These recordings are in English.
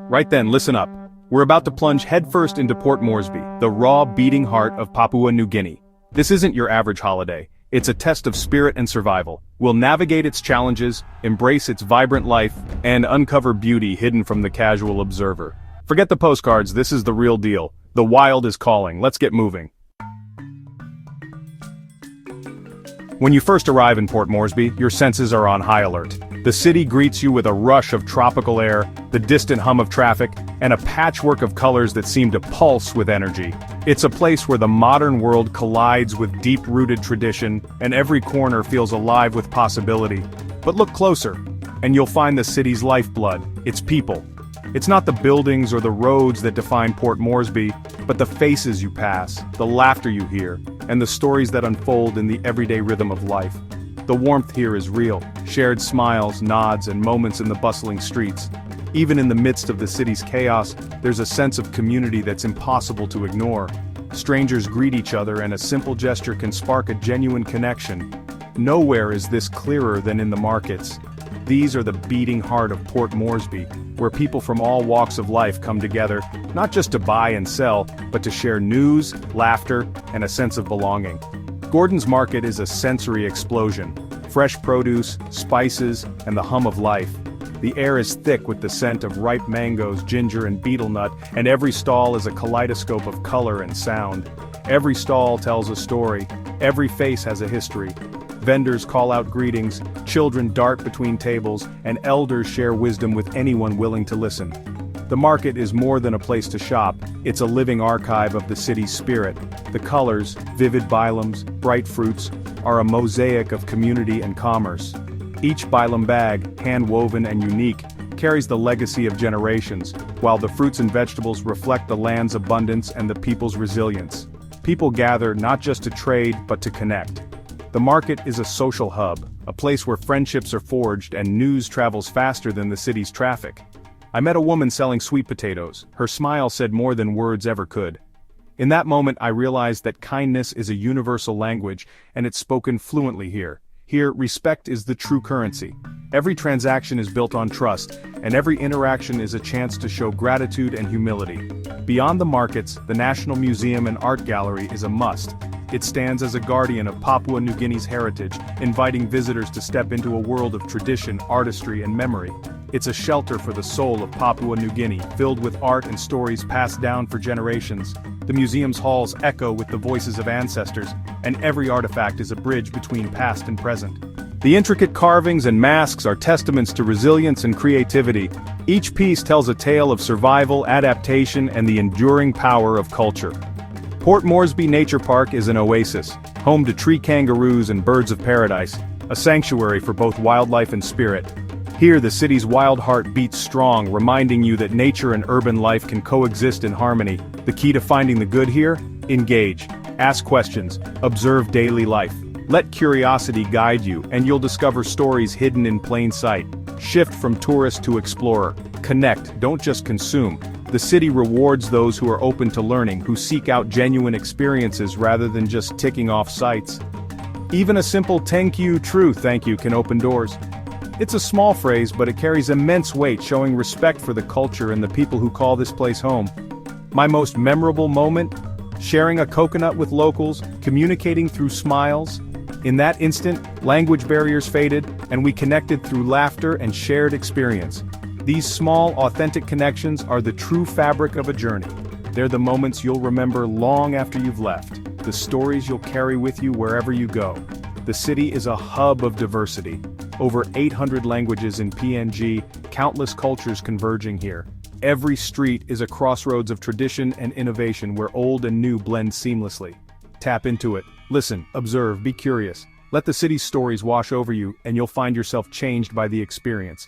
Right then, listen up. We're about to plunge headfirst into Port Moresby, the raw, beating heart of Papua New Guinea. This isn't your average holiday. It's a test of spirit and survival. We'll navigate its challenges, embrace its vibrant life, and uncover beauty hidden from the casual observer. Forget the postcards, this is the real deal. The wild is calling, let's get moving. When you first arrive in Port Moresby, your senses are on high alert. The city greets you with a rush of tropical air, the distant hum of traffic, and a patchwork of colors that seem to pulse with energy. It's a place where the modern world collides with deep-rooted tradition, and every corner feels alive with possibility. But look closer, and you'll find the city's lifeblood, its people. It's not the buildings or the roads that define Port Moresby, but the faces you pass, the laughter you hear, and the stories that unfold in the everyday rhythm of life. The warmth here is real, shared smiles, nods, and moments in the bustling streets. Even in the midst of the city's chaos, there's a sense of community that's impossible to ignore. Strangers greet each other, and a simple gesture can spark a genuine connection. Nowhere is this clearer than in the markets. These are the beating heart of Port Moresby, where people from all walks of life come together, not just to buy and sell, but to share news, laughter, and a sense of belonging. Gordon's Market is a sensory explosion. Fresh produce, spices, and the hum of life. The air is thick with the scent of ripe mangoes, ginger, and betel nut, and every stall is a kaleidoscope of color and sound. Every stall tells a story, every face has a history. Vendors call out greetings, children dart between tables, and elders share wisdom with anyone willing to listen. The market is more than a place to shop, it's a living archive of the city's spirit. The colors, vivid bilums, bright fruits, are a mosaic of community and commerce. Each bilum bag, hand-woven and unique, carries the legacy of generations, while the fruits and vegetables reflect the land's abundance and the people's resilience. People gather not just to trade, but to connect. The market is a social hub, a place where friendships are forged and news travels faster than the city's traffic. I met a woman selling sweet potatoes. Her smile said more than words ever could. In that moment I realized that kindness is a universal language, and it's spoken fluently here. Here, respect is the true currency. Every transaction is built on trust, and every interaction is a chance to show gratitude and humility. Beyond the markets, the National Museum and Art Gallery is a must. It stands as a guardian of Papua New Guinea's heritage, inviting visitors to step into a world of tradition, artistry, and memory. It's a shelter for the soul of Papua New Guinea, filled with art and stories passed down for generations. The museum's halls echo with the voices of ancestors, and every artifact is a bridge between past and present. The intricate carvings and masks are testaments to resilience and creativity. Each piece tells a tale of survival, adaptation, and the enduring power of culture. Port Moresby Nature Park is an oasis, home to tree kangaroos and birds of paradise, a sanctuary for both wildlife and spirit. Here the city's wild heart beats strong, reminding you that nature and urban life can coexist in harmony. The key to finding the good here? Engage. Ask questions. Observe daily life. Let curiosity guide you, and you'll discover stories hidden in plain sight. Shift from tourist to explorer. Connect, don't just consume. The city rewards those who are open to learning, who seek out genuine experiences rather than just ticking off sites. Even a simple thank you, true thank you can open doors. It's a small phrase, but it carries immense weight, showing respect for the culture and the people who call this place home. My most memorable moment? Sharing a coconut with locals, communicating through smiles. In that instant, language barriers faded, and we connected through laughter and shared experience. These small, authentic connections are the true fabric of a journey. They're the moments you'll remember long after you've left, the stories you'll carry with you wherever you go. The city is a hub of diversity. Over 800 languages in PNG, countless cultures converging here. Every street is a crossroads of tradition and innovation where old and new blend seamlessly. Tap into it. Listen, observe, be curious. Let the city's stories wash over you, and you'll find yourself changed by the experience.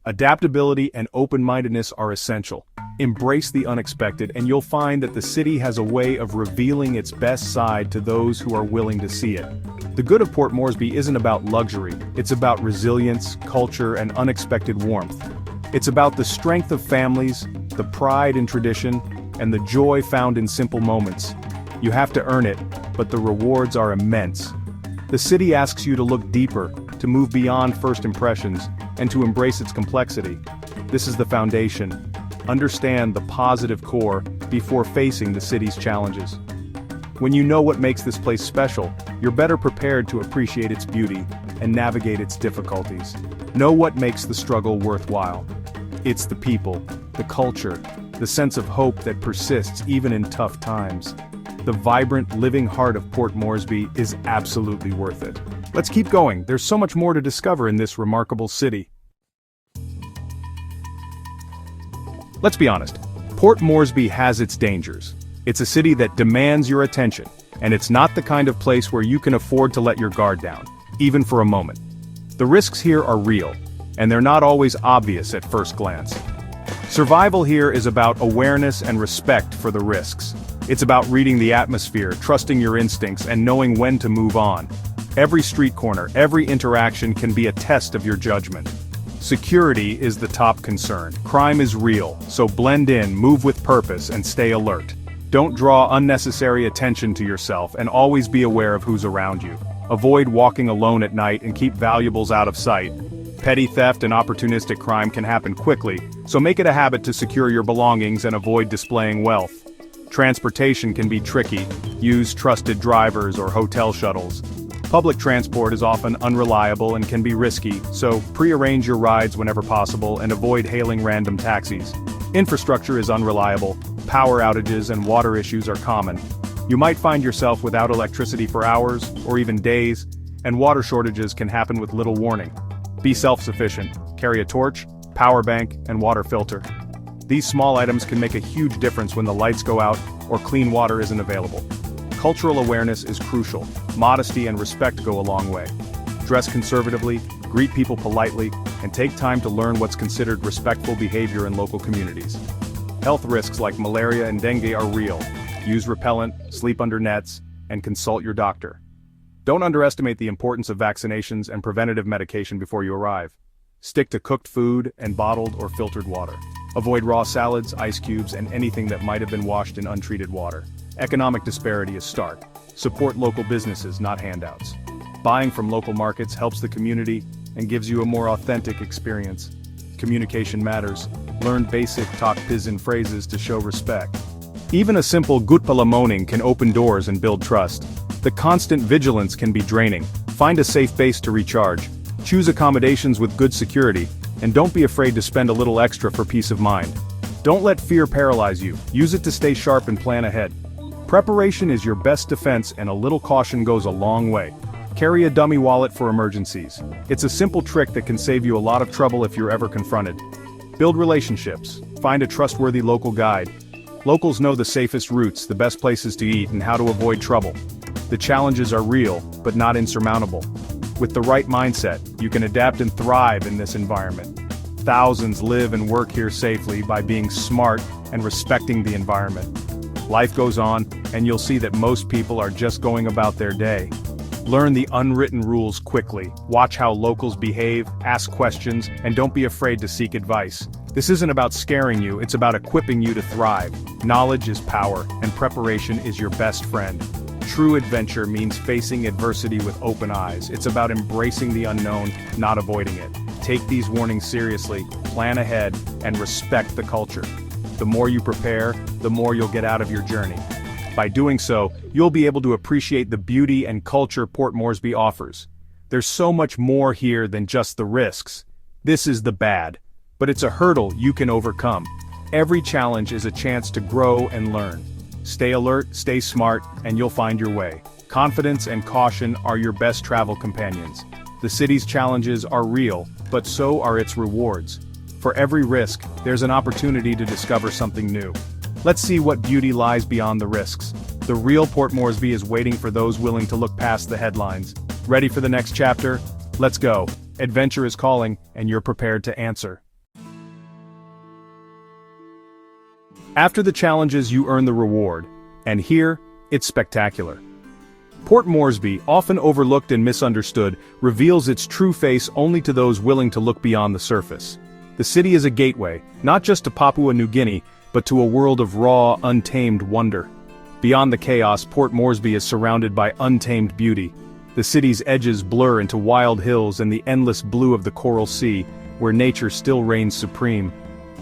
Adaptability and open-mindedness are essential. Embrace the unexpected, and you'll find that the city has a way of revealing its best side to those who are willing to see it. The good of Port Moresby isn't about luxury, it's about resilience, culture, and unexpected warmth. It's about the strength of families, the pride in tradition, and the joy found in simple moments. You have to earn it, but the rewards are immense. The city asks you to look deeper, to move beyond first impressions, and to embrace its complexity. This is the foundation. Understand the positive core before facing the city's challenges. When you know what makes this place special, you're better prepared to appreciate its beauty and navigate its difficulties. Know what makes the struggle worthwhile. It's the people, the culture, the sense of hope that persists even in tough times. The vibrant, living heart of Port Moresby is absolutely worth it. Let's keep going. There's so much more to discover in this remarkable city. Let's be honest, Port Moresby has its dangers. It's a city that demands your attention, and it's not the kind of place where you can afford to let your guard down, even for a moment. The risks here are real, and they're not always obvious at first glance. Survival here is about awareness and respect for the risks. It's about reading the atmosphere, trusting your instincts, and knowing when to move on. Every street corner, every interaction can be a test of your judgment. Security is the top concern. Crime is real, so blend in, move with purpose, and stay alert. Don't draw unnecessary attention to yourself, and always be aware of who's around you. Avoid walking alone at night and keep valuables out of sight. Petty theft and opportunistic crime can happen quickly, so make it a habit to secure your belongings and avoid displaying wealth. Transportation can be tricky. Use trusted drivers or hotel shuttles. Public transport is often unreliable and can be risky, so pre-arrange your rides whenever possible and avoid hailing random taxis. Infrastructure is unreliable. Power outages and water issues are common. You might find yourself without electricity for hours, or even days, and water shortages can happen with little warning. Be self-sufficient. Carry a torch, power bank, and water filter. These small items can make a huge difference when the lights go out or clean water isn't available. Cultural awareness is crucial. Modesty and respect go a long way. Dress conservatively, greet people politely, and take time to learn what's considered respectful behavior in local communities. Health risks like malaria and dengue are real. Use repellent, sleep under nets, and consult your doctor. Don't underestimate the importance of vaccinations and preventative medication before you arrive. Stick to cooked food and bottled or filtered water. Avoid raw salads, ice cubes, and anything that might have been washed in untreated water. Economic disparity is stark. Support local businesses, not handouts. Buying from local markets helps the community and gives you a more authentic experience. Communication matters. Learn basic Tok Pisin phrases to show respect. Even a simple "Gut pala moaning" can open doors and build trust. The constant vigilance can be draining. Find a safe base to recharge. Choose accommodations with good security, and don't be afraid to spend a little extra for peace of mind. Don't let fear paralyze you. Use it to stay sharp and plan ahead. Preparation is your best defense, and a little caution goes a long way. Carry a dummy wallet for emergencies. It's a simple trick that can save you a lot of trouble if you're ever confronted. Build relationships. Find a trustworthy local guide. Locals know the safest routes, the best places to eat, and how to avoid trouble. The challenges are real, but not insurmountable. With the right mindset, you can adapt and thrive in this environment. Thousands live and work here safely by being smart and respecting the environment. Life goes on, and you'll see that most people are just going about their day. Learn the unwritten rules quickly. Watch how locals behave, ask questions, and don't be afraid to seek advice. This isn't about scaring you, it's about equipping you to thrive. Knowledge is power, and preparation is your best friend. True adventure means facing adversity with open eyes. It's about embracing the unknown, not avoiding it. Take these warnings seriously, plan ahead, and respect the culture. The more you prepare, the more you'll get out of your journey. By doing so, you'll be able to appreciate the beauty and culture Port Moresby offers. There's so much more here than just the risks. This is the bad, but it's a hurdle you can overcome. Every challenge is a chance to grow and learn. Stay alert, stay smart, and you'll find your way. Confidence and caution are your best travel companions. The city's challenges are real, but so are its rewards. For every risk, there's an opportunity to discover something new. Let's see what beauty lies beyond the risks. The real Port Moresby is waiting for those willing to look past the headlines. Ready for the next chapter? Let's go. Adventure is calling, and you're prepared to answer. After the challenges, you earn the reward. And here, it's spectacular. Port Moresby, often overlooked and misunderstood, reveals its true face only to those willing to look beyond the surface. The city is a gateway, not just to Papua New Guinea, but to a world of raw, untamed wonder. Beyond the chaos, Port Moresby is surrounded by untamed beauty. The city's edges blur into wild hills and the endless blue of the Coral Sea, where nature still reigns supreme.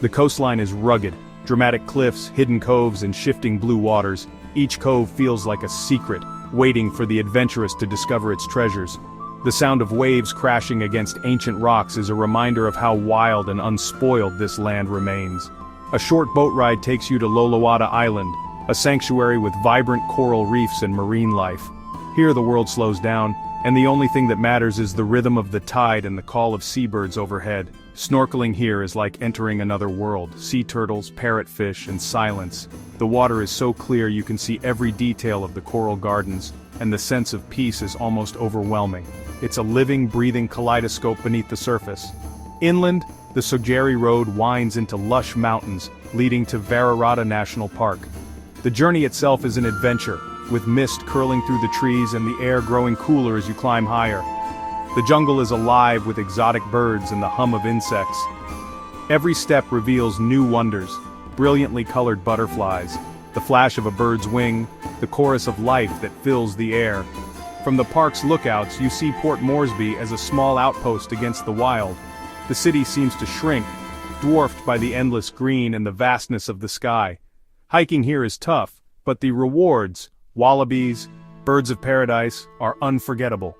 The coastline is rugged, dramatic cliffs, hidden coves, and shifting blue waters. Each cove feels like a secret, waiting for the adventurous to discover its treasures. The sound of waves crashing against ancient rocks is a reminder of how wild and unspoiled this land remains. A short boat ride takes you to Lolawada Island, a sanctuary with vibrant coral reefs and marine life. Here the world slows down, and the only thing that matters is the rhythm of the tide and the call of seabirds overhead. Snorkeling here is like entering another world: sea turtles, parrotfish, and silence. The water is so clear you can see every detail of the coral gardens, and the sense of peace is almost overwhelming. It's a living, breathing kaleidoscope beneath the surface. Inland, the Sogeri Road winds into lush mountains, leading to Vararata National Park. The journey itself is an adventure, with mist curling through the trees and the air growing cooler as you climb higher. The jungle is alive with exotic birds and the hum of insects. Every step reveals new wonders: brilliantly colored butterflies, the flash of a bird's wing, the chorus of life that fills the air. From the park's lookouts, you see Port Moresby as a small outpost against the wild. The city seems to shrink, dwarfed by the endless green and the vastness of the sky. Hiking here is tough, but the rewards, wallabies, birds of paradise, are unforgettable.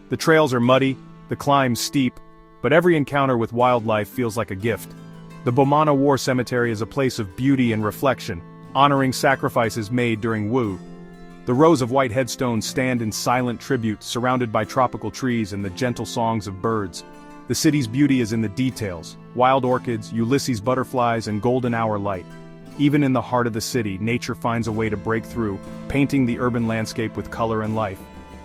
The trails are muddy, the climb steep, but every encounter with wildlife feels like a gift. The Bomana War Cemetery is a place of beauty and reflection, honoring sacrifices made during Wu. The rows of white headstones stand in silent tribute, surrounded by tropical trees and the gentle songs of birds. The city's beauty is in the details: wild orchids, Ulysses butterflies, and golden hour light. Even in the heart of the city, nature finds a way to break through, painting the urban landscape with color and life.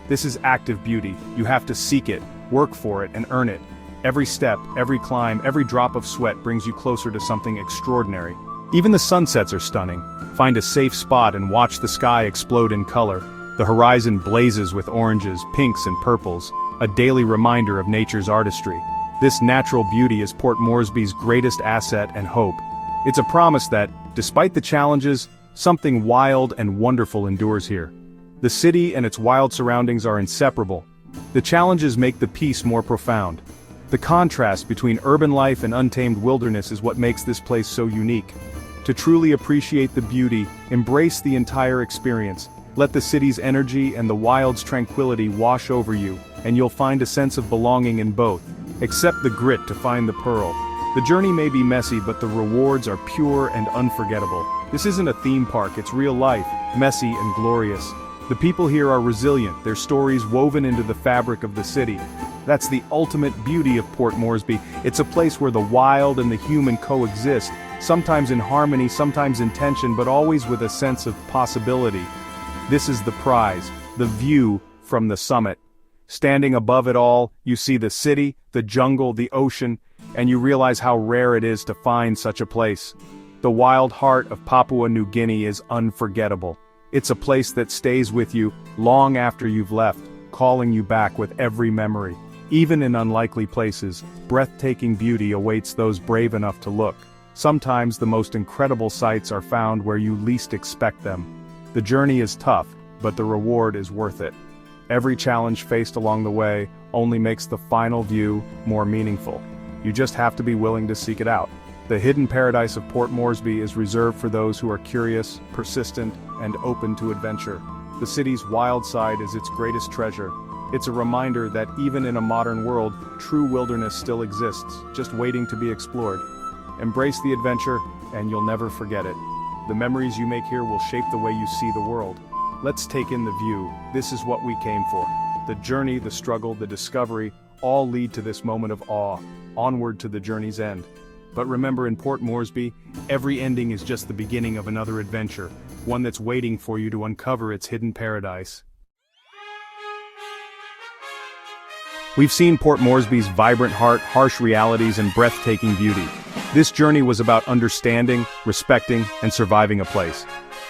This is active beauty. You have to seek it, work for it, and earn it. Every step, every climb, every drop of sweat brings you closer to something extraordinary. Even the sunsets are stunning. Find a safe spot and watch the sky explode in color. The horizon blazes with oranges, pinks, and purples, a daily reminder of nature's artistry. This natural beauty is Port Moresby's greatest asset and hope. It's a promise that, despite the challenges, something wild and wonderful endures here. The city and its wild surroundings are inseparable. The challenges make the peace more profound. The contrast between urban life and untamed wilderness is what makes this place so unique. To truly appreciate the beauty, embrace the entire experience. Let the city's energy and the wild's tranquility wash over you, and you'll find a sense of belonging in both. Accept the grit to find the pearl. The journey may be messy, but the rewards are pure and unforgettable. This isn't a theme park, it's real life, messy and glorious. The people here are resilient, their stories woven into the fabric of the city. That's the ultimate beauty of Port Moresby. It's a place where the wild and the human coexist, sometimes in harmony, sometimes in tension, but always with a sense of possibility. This is the prize, the view from the summit. Standing above it all, you see the city, the jungle, the ocean, and you realize how rare it is to find such a place. The wild heart of Papua New Guinea is unforgettable. It's a place that stays with you long after you've left, calling you back with every memory. Even in unlikely places, breathtaking beauty awaits those brave enough to look. Sometimes the most incredible sights are found where you least expect them. The journey is tough, but the reward is worth it. Every challenge faced along the way only makes the final view more meaningful. You just have to be willing to seek it out. The hidden paradise of Port Moresby is reserved for those who are curious, persistent, and open to adventure. The city's wild side is its greatest treasure. It's a reminder that even in a modern world, true wilderness still exists, just waiting to be explored. Embrace the adventure, and you'll never forget it. The memories you make here will shape the way you see the world. Let's take in the view. This is what we came for. The journey, the struggle, the discovery, all lead to this moment of awe, onward to the journey's end. But remember, in Port Moresby, every ending is just the beginning of another adventure, one that's waiting for you to uncover its hidden paradise. We've seen Port Moresby's vibrant heart, harsh realities, and breathtaking beauty. This journey was about understanding, respecting, and surviving a place.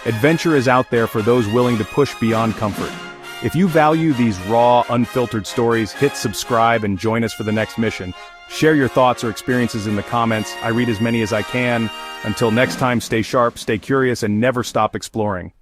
Adventure is out there for those willing to push beyond comfort. If you value these raw, unfiltered stories, hit subscribe and join us for the next mission. Share your thoughts or experiences in the comments. I read as many as I can. Until next time, stay sharp, stay curious, and never stop exploring.